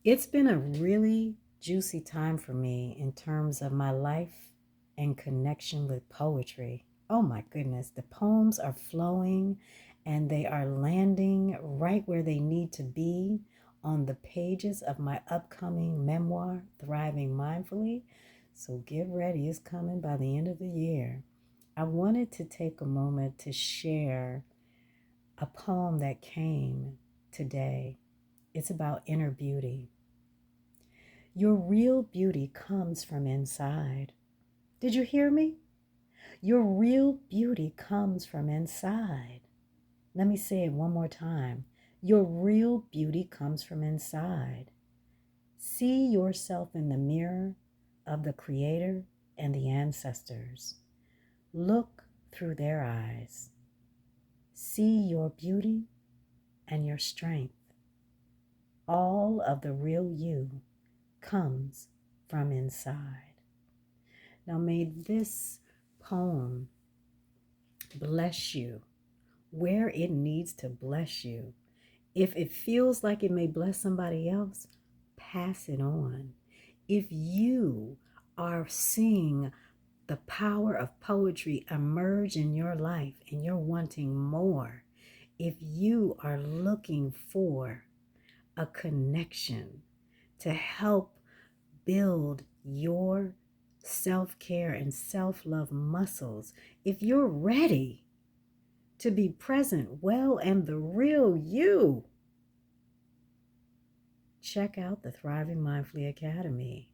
It's been a really juicy time for me in terms of my life and connection with poetry. Oh my goodness, the poems are flowing and they are landing right where they need to be on the pages of my upcoming memoir, Thriving Mindfully. So get ready, it's coming by the end of the year. I wanted to take a moment to share a poem that came today. It's about inner beauty. Your real beauty comes from inside. Did you hear me? Your real beauty comes from inside. Let me say it one more time. Your real beauty comes from inside. See yourself in the mirror of the Creator and the ancestors. Look through their eyes. See your beauty and your strength. All of the real you comes from inside. Now, may this poem bless you where it needs to bless you. If it feels like it may bless somebody else, pass it on. If you are seeing the power of poetry emerge in your life and you're wanting more, if you are looking for a connection to help build your self care and self love muscles, if you're ready to be present, well, and the real you, check out the Thriving Mindfully Academy.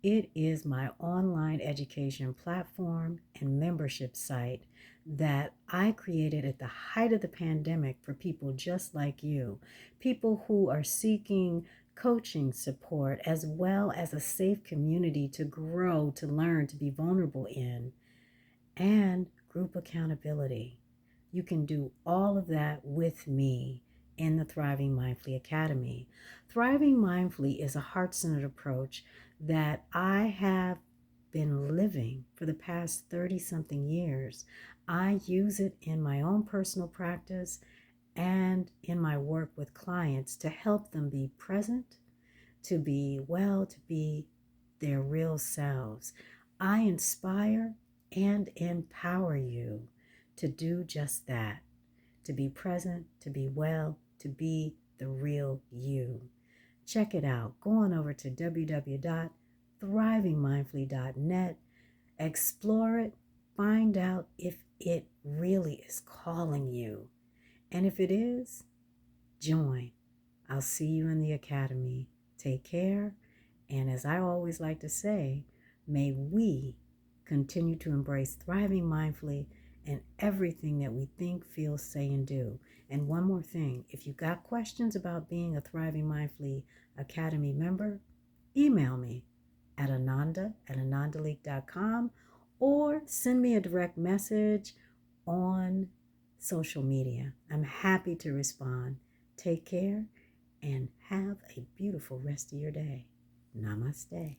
It is my online education platform and membership site that I created at the height of the pandemic for people just like you, people who are seeking coaching support as well as a safe community to grow, to learn, to be vulnerable in, and group accountability. You can do all of that with me in the Thriving Mindfully Academy. Thriving Mindfully is a heart centered approach that I have been living for the past 30 something years. I use it in my own personal practice and in my work with clients to help them be present, to be well, to be their real selves. I inspire and empower you to do just that, to be present, to be well, to be the real you. Check it out. Go on over to www.thrivingmindfully.net. Explore it. Find out if it really is calling you. And if it is, join. I'll see you in the academy. Take care. And as I always like to say, may we continue to embrace thriving mindfully in everything that we think, feel, say, and do. And one more thing, if you got questions about being a Thriving Mindfully Academy member, email me at ananda@anandaleak.com or send me a direct message on social media. I'm happy to respond. Take care and have a beautiful rest of your day. Namaste.